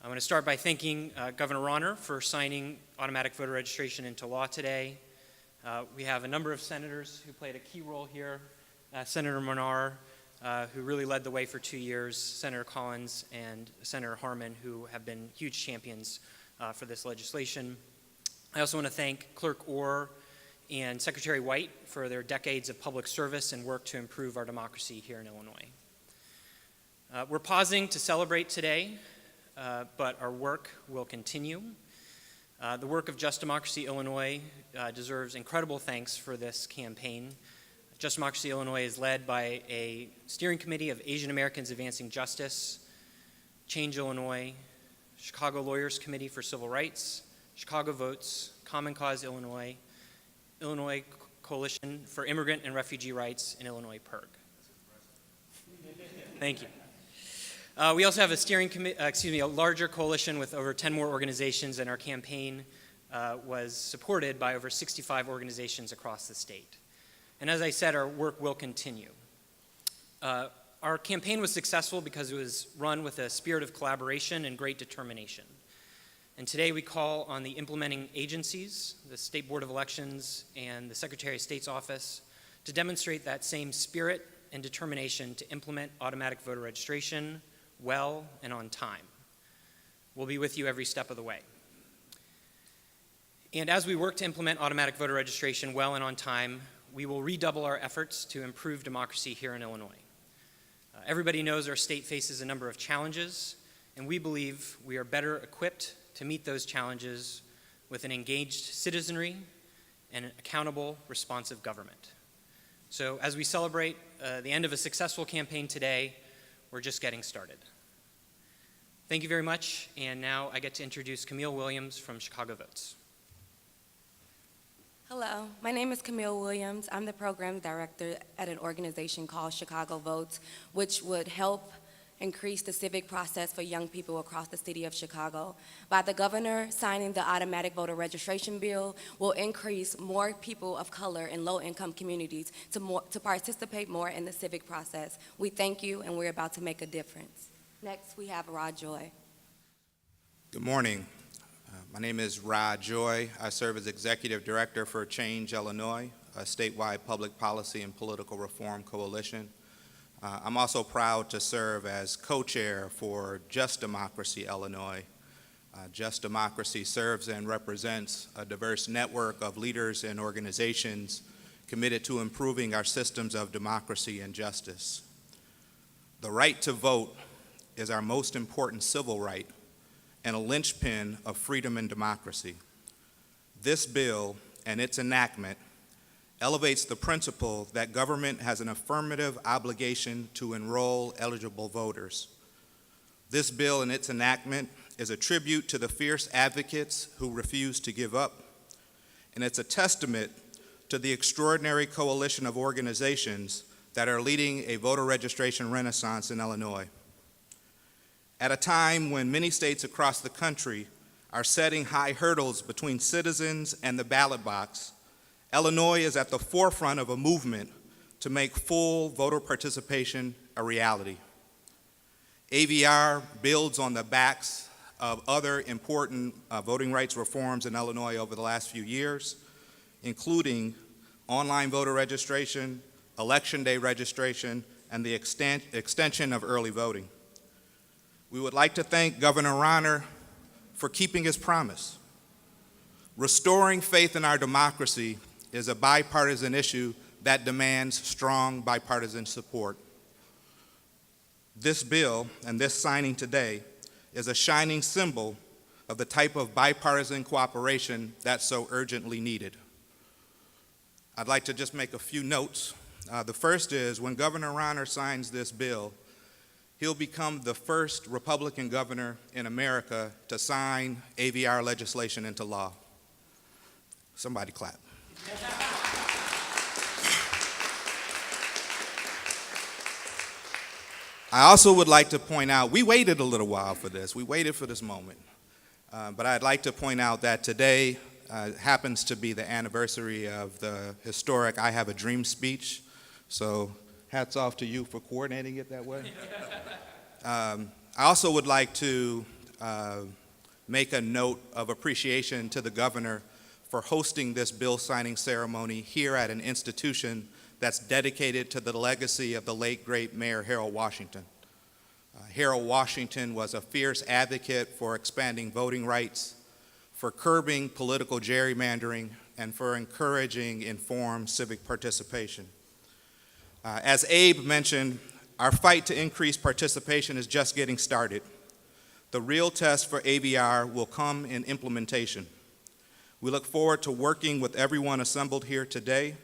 I want to start by thanking Governor Rauner for signing automatic voter registration into law today. We have a number of senators who played a key role here. Senator Manar, who really led the way for 2 years, Senator Collins, and Senator Harman, who have been huge champions for this legislation. I also want to thank Clerk Orr and Secretary White for their decades of public service and work to improve our democracy here in Illinois. We're pausing to celebrate today, but our work will continue. The work of Just Democracy Illinois deserves incredible thanks for this campaign. Just Democracy Illinois is led by a steering committee of Asian Americans Advancing Justice, Change Illinois, Chicago Lawyers Committee for Civil Rights, Chicago Votes, Common Cause Illinois, Illinois Coalition for Immigrant and Refugee Rights, and Illinois PIRG. Thank you. We also have a steering committee, a larger coalition with over 10 more organizations, and our campaign was supported by over 65 organizations across the state. And as I said, our work will continue. Our campaign was successful because it was run with a spirit of collaboration and great determination. And today we call on the implementing agencies, the State Board of Elections and the Secretary of State's office, to demonstrate that same spirit and determination to implement automatic voter registration well and on time. We'll be with you every step of the way. And as we work to implement automatic voter registration well and on time, we will redouble our efforts to improve democracy here in Illinois. Everybody knows our state faces a number of challenges, and we believe we are better equipped to meet those challenges with an engaged citizenry and an accountable, responsive government. So as we celebrate the end of a successful campaign today, we're just getting started. Thank you very much, and now I get to introduce Camille Williams from Chicago Votes. Hello, my name is Camille Williams. I'm the program director at an organization called Chicago Votes, which would help increase the civic process for young people across the city of Chicago. By the governor signing the automatic voter registration bill will increase more people of color in low-income communities to participate more in the civic process. We thank you, and we're about to make a difference. Next, we have Rod Joy. Good morning. My name is Rod Joy. I serve as Executive Director for Change Illinois, a statewide public policy and political reform coalition. I'm also proud to serve as co-chair for Just Democracy Illinois. Just Democracy serves and represents a diverse network of leaders and organizations committed to improving our systems of democracy and justice. The right to vote is our most important civil right and a linchpin of freedom and democracy. This bill and its enactment elevates the principle that government has an affirmative obligation to enroll eligible voters. This bill and its enactment is a tribute to the fierce advocates who refuse to give up, and it's a testament to the extraordinary coalition of organizations that are leading a voter registration renaissance in Illinois. At a time when many states across the country are setting high hurdles between citizens and the ballot box, Illinois is at the forefront of a movement to make full voter participation a reality. AVR builds on the backs of other important voting rights reforms in Illinois over the last few years, including online voter registration, election day registration, and the extension of early voting. We would like to thank Governor Rauner for keeping his promise. Restoring faith in our democracy is a bipartisan issue that demands strong bipartisan support. This bill and this signing today is a shining symbol of the type of bipartisan cooperation that's so urgently needed. I'd like to just make a few notes. The first is when Governor Rauner signs this bill, he'll become the first Republican governor in America to sign AVR legislation into law. Somebody clap. I also would like to point out, we waited a little while for this. We waited for this moment. But I'd like to point out that today happens to be the anniversary of the historic I Have a Dream speech. So hats off to you for coordinating it that way. I also would like to make a note of appreciation to the governor for hosting this bill signing ceremony here at an institution that's dedicated to the legacy of the late, great Mayor Harold Washington. Harold Washington was a fierce advocate for expanding voting rights, for curbing political gerrymandering, and for encouraging informed civic participation. As Abe mentioned, our fight to increase participation is just getting started. The real test for AVR will come in implementation. We look forward to working with everyone assembled here today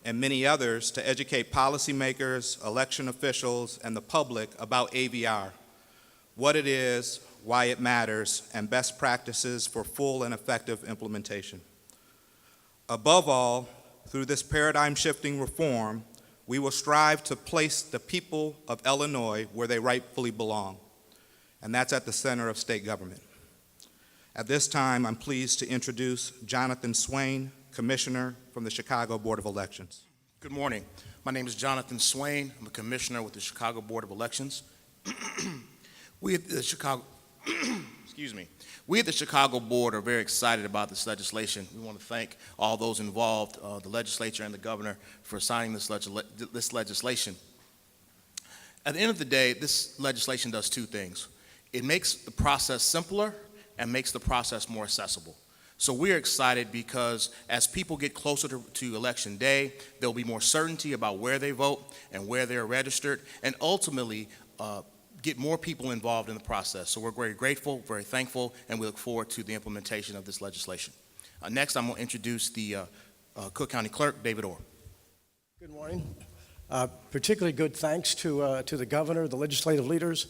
and many others to educate policymakers, election officials, and the public about AVR, what it is, why it matters, and best practices for full and effective implementation. Above all, through this paradigm-shifting reform, we will strive to place the people of Illinois where they rightfully belong, and that's at the center of state government. At this time, I'm pleased to introduce Jonathan Swain, Commissioner from the Chicago Board of Elections. Good morning. My name is Jonathan Swain. I'm a commissioner with the Chicago Board of Elections. We at the Chicago, We at the Chicago Board are very excited about this legislation. We want to thank all those involved, the legislature and the governor, for signing this legislation. At the end of the day, this legislation does two things. It makes the process simpler and makes the process more accessible. So we're excited because as people get closer to Election Day, there'll be more certainty about where they vote and where they're registered, and ultimately get more people involved in the process. So we're very grateful, very thankful, and we look forward to the implementation of this legislation. Next, I'm going to introduce the Cook County Clerk, David Orr. Good morning. Particularly good thanks to the governor, the legislative leaders,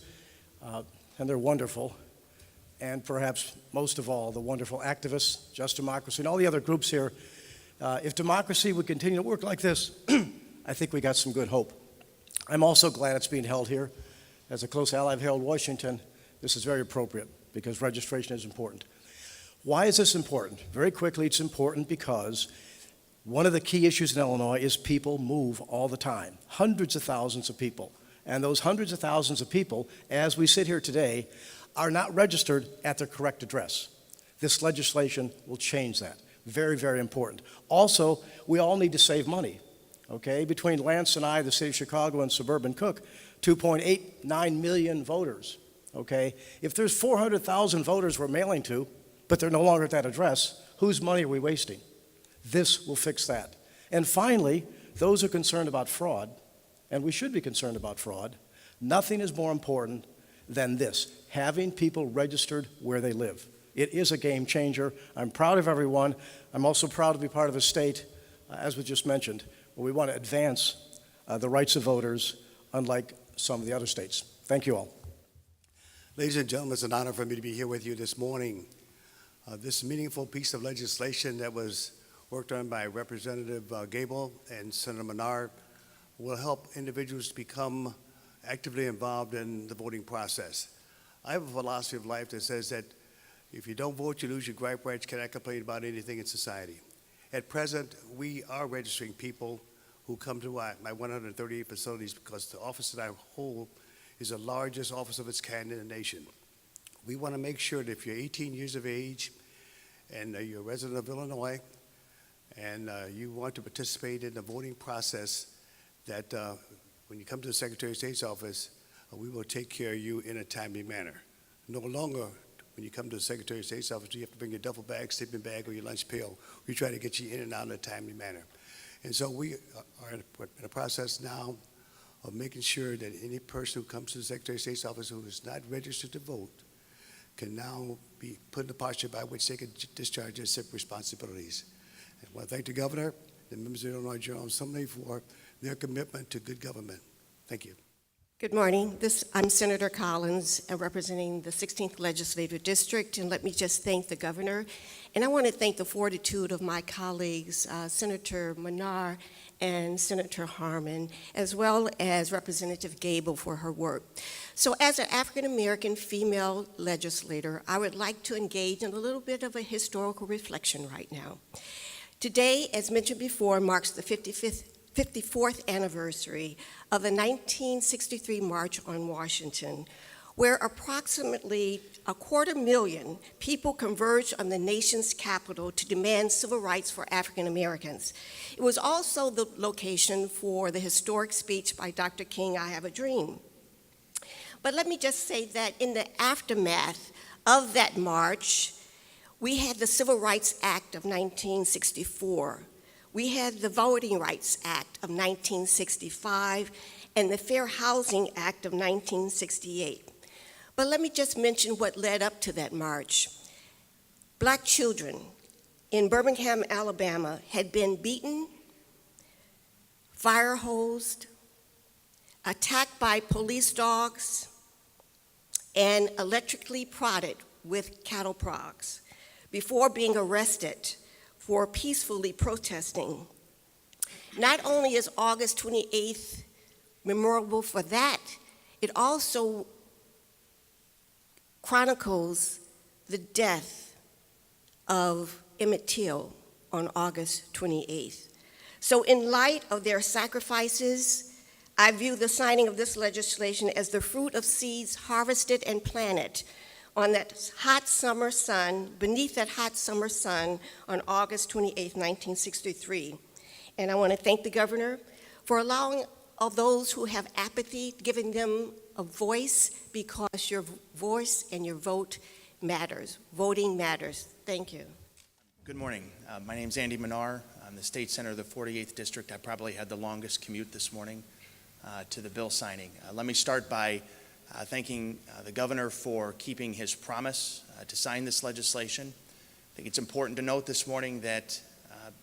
and they're wonderful. And perhaps most of all, the wonderful activists, Just Democracy, and all the other groups here. If democracy would continue to work like this, I think we got some good hope. I'm also glad it's being held here. As a close ally of Harold Washington, this is very appropriate because registration is important. Why is this important? Very quickly, it's important because one of the key issues in Illinois is people move all the time, hundreds of thousands of people. And those hundreds of thousands of people, as we sit here today, are not registered at their correct address. This legislation will change that. Very, very important. Also, we all need to save money, okay? Between Lance and I, the city of Chicago and suburban Cook, 2.89 million voters, okay? If there's 400,000 voters we're mailing to, but they're no longer at that address, whose money are we wasting? This will fix that. And finally, those who are concerned about fraud, and we should be concerned about fraud, nothing is more important than this, having people registered where they live. It is a game changer. I'm proud of everyone. I'm also proud to be part of a state, as was just mentioned, where we want to advance the rights of voters, unlike some of the other states. Thank you all. Ladies and gentlemen, it's an honor for me to be here with you this morning. This meaningful piece of legislation that was worked on by Representative Gable and Senator Manar will help individuals become actively involved in the voting process. I have a philosophy of life that says that if you don't vote, you lose your gripe rights, cannot complain about anything in society. At present, we are registering people who come to my 138 facilities because the office that I hold is the largest office of its kind in the nation. We want to make sure that if you're 18 years of age and you're a resident of Illinois and you want to participate in the voting process, that when you come to the Secretary of State's office, we will take care of you in a timely manner. No longer, when you come to the Secretary of State's office, you have to bring your duffel bag, sleeping bag, or your lunch pail. We try to get you in and out in a timely manner. And so we are in a process now of making sure that any person who comes to the Secretary of State's office who is not registered to vote can now be put in a posture by which they can discharge their civic responsibilities. And I want to thank the governor, the members of the Illinois General Assembly for their commitment to good government. Thank you. Good morning. I'm Senator Collins, representing the 16th Legislative District, and let me just thank the governor. And I want to thank the fortitude of my colleagues, Senator Manar and Senator Harmon, as well as Representative Gable for her work. So as an African-American female legislator, I would like to engage in a little bit of a historical reflection right now. Today, as mentioned before, marks the 54th anniversary of the 1963 March on Washington, where approximately 250,000 people converged on the nation's capital to demand civil rights for African Americans. It was also the location for the historic speech by Dr. King, "I Have a Dream." But let me just say that in the aftermath of that march, we had the Civil Rights Act of 1964. We had the Voting Rights Act of 1965 and the Fair Housing Act of 1968. But let me just mention what led up to that march. Black children in Birmingham, Alabama had been beaten, fire hosed, attacked by police dogs, and electrically prodded with cattle prods before being arrested for peacefully protesting. Not only is August 28th memorable for that, it also chronicles the death of Emmett Till on August 28th. So in light of their sacrifices, I view the signing of this legislation as the fruit of seeds harvested and planted on that hot summer sun, beneath that hot summer sun on August 28th, 1963. And I want to thank the governor for allowing of those who have apathy, giving them a voice, because your voice and your vote matters. Voting matters. Thank you. Good morning. My name's Andy Manar. I'm the state senator of the 48th district. I probably had the longest commute this morning to the bill signing. Let me start by thanking the governor for keeping his promise to sign this legislation. I think it's important to note this morning that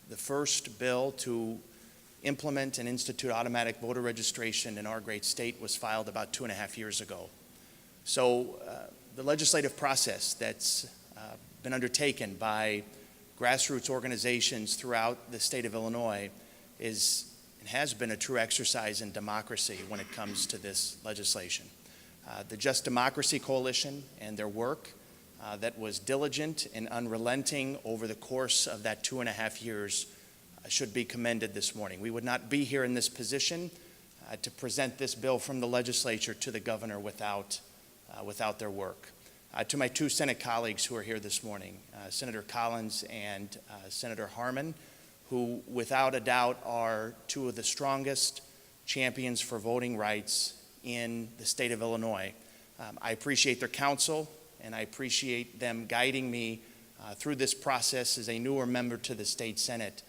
the first bill to implement and institute automatic voter registration in our great state was filed about 2.5 years ago. So the legislative process that's been undertaken by grassroots organizations throughout the state of Illinois is and has been a true exercise in democracy when it comes to this legislation. The Just Democracy Coalition and their work that was diligent and unrelenting over the course of that 2.5 years should be commended this morning. We would not be here in this position to present this bill from the legislature to the governor without their work. To my two Senate colleagues who are here this morning, Senator Collins and Senator Harmon, who without a doubt are two of the strongest champions for voting rights in the state of Illinois. I appreciate their counsel, and I appreciate them guiding me through this process as a newer member to the state Senate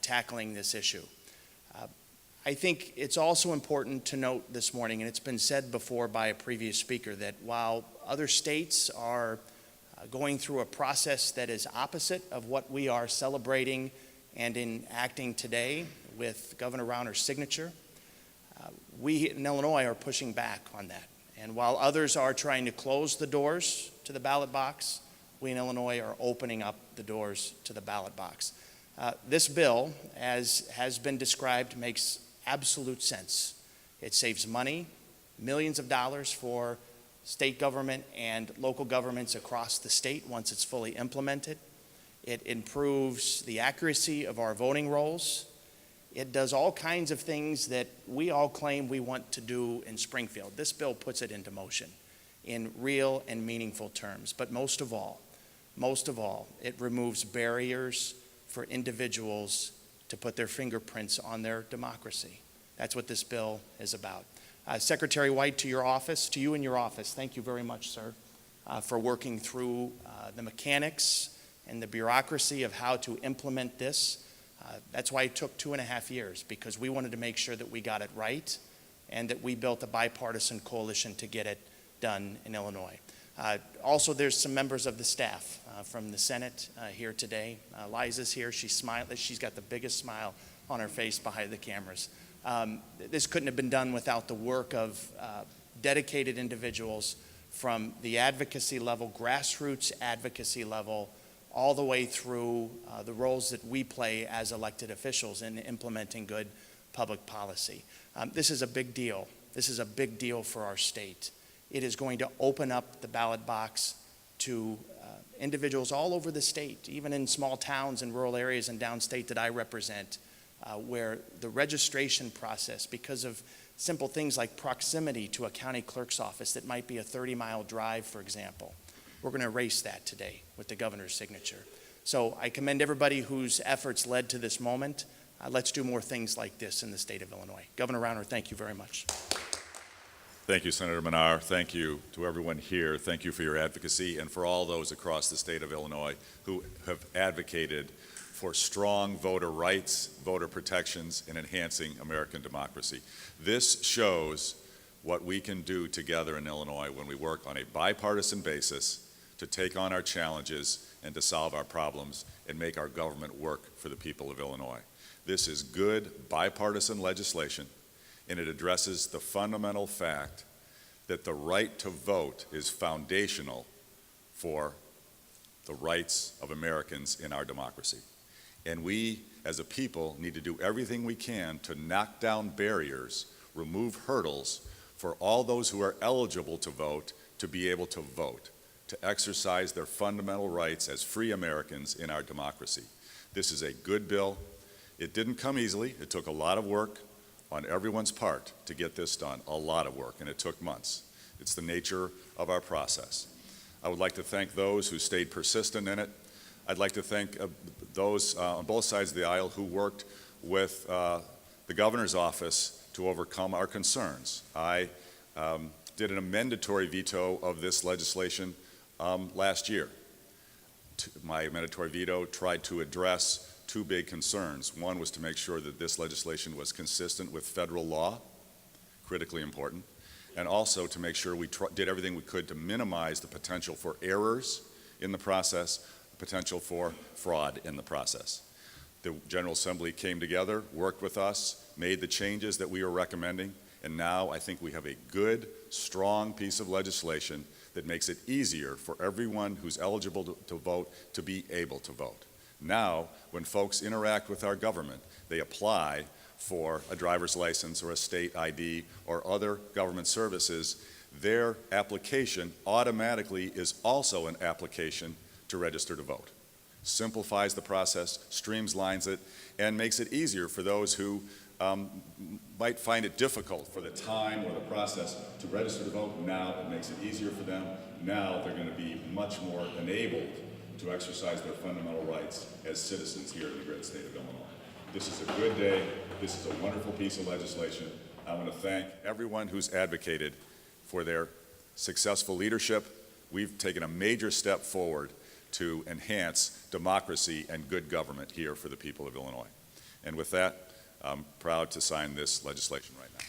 tackling this issue. I think it's also important to note this morning, and it's been said before by a previous speaker, that while other states are going through a process that is opposite of what we are celebrating and enacting today with Governor Rauner's signature, we in Illinois are pushing back on that. And while others are trying to close the doors to the ballot box, we in Illinois are opening up the doors to the ballot box. This bill, as has been described, makes absolute sense. It saves money, millions of dollars for state government and local governments across the state once it's fully implemented. It improves the accuracy of our voting rolls. It does all kinds of things that we all claim we want to do in Springfield. This bill puts it into motion in real and meaningful terms. But most of all, it removes barriers for individuals to put their fingerprints on their democracy. That's what this bill is about. Secretary White, to you and your office, thank you very much, sir, for working through the mechanics and the bureaucracy of how to implement this. That's why it took 2.5 years, because we wanted to make sure that we got it right and that we built a bipartisan coalition to get it done in Illinois. Also, there's some members of the staff from the Senate here today. Liza's here. She's got the biggest smile on her face behind the cameras. This couldn't have been done without the work of dedicated individuals from the advocacy level, grassroots advocacy level, all the way through the roles that we play as elected officials in implementing good public policy. This is a big deal. This is a big deal for our state. It is going to open up the ballot box to individuals all over the state, even in small towns and rural areas and downstate that I represent, where the registration process, because of Simple things like proximity to a county clerk's office that might be a 30-mile drive, for example. We're going to erase that today with the governor's signature. So I commend everybody whose efforts led to this moment. Let's do more things like this in the state of Illinois. Governor Rauner, thank you very much. Thank you, Senator Manar. Thank you to everyone here. Thank you for your advocacy and for all those across the state of Illinois who have advocated for strong voter rights, voter protections, and enhancing American democracy. This shows what we can do together in Illinois when we work on a bipartisan basis to take on our challenges and to solve our problems and make our government work for the people of Illinois. This is good bipartisan legislation, and it addresses the fundamental fact that the right to vote is foundational for the rights of Americans in our democracy. And we, as a people, need to do everything we can to knock down barriers, remove hurdles for all those who are eligible to vote to be able to vote, to exercise their fundamental rights as free Americans in our democracy. This is a good bill. It didn't come easily. It took a lot of work on everyone's part to get this done, a lot of work, and it took months. It's the nature of our process. I would like to thank those who stayed persistent in it. I'd like to thank those on both sides of the aisle who worked with the governor's office to overcome our concerns. I did an amendatory veto of this legislation last year. My amendatory veto tried to address two big concerns. One was to make sure that this legislation was consistent with federal law, critically important, and also to make sure we did everything we could to minimize the potential for errors in the process, potential for fraud in the process. The General Assembly came together, worked with us, made the changes that we were recommending, and now I think we have a good, strong piece of legislation that makes it easier for everyone who's eligible to vote to be able to vote. Now, when folks interact with our government, they apply for a driver's license or a state ID or other government services, their application automatically is also an application to register to vote. Simplifies the process, streamlines it, and makes it easier for those who might find it difficult for the time or the process to register to vote. Now it makes it easier for them. Now they're going to be much more enabled to exercise their fundamental rights as citizens here in the great state of Illinois. This is a good day. This is a wonderful piece of legislation. I want to thank everyone who's advocated for their successful leadership. We've taken a major step forward to enhance democracy and good government here for the people of Illinois. And with that, I'm proud to sign this legislation right now.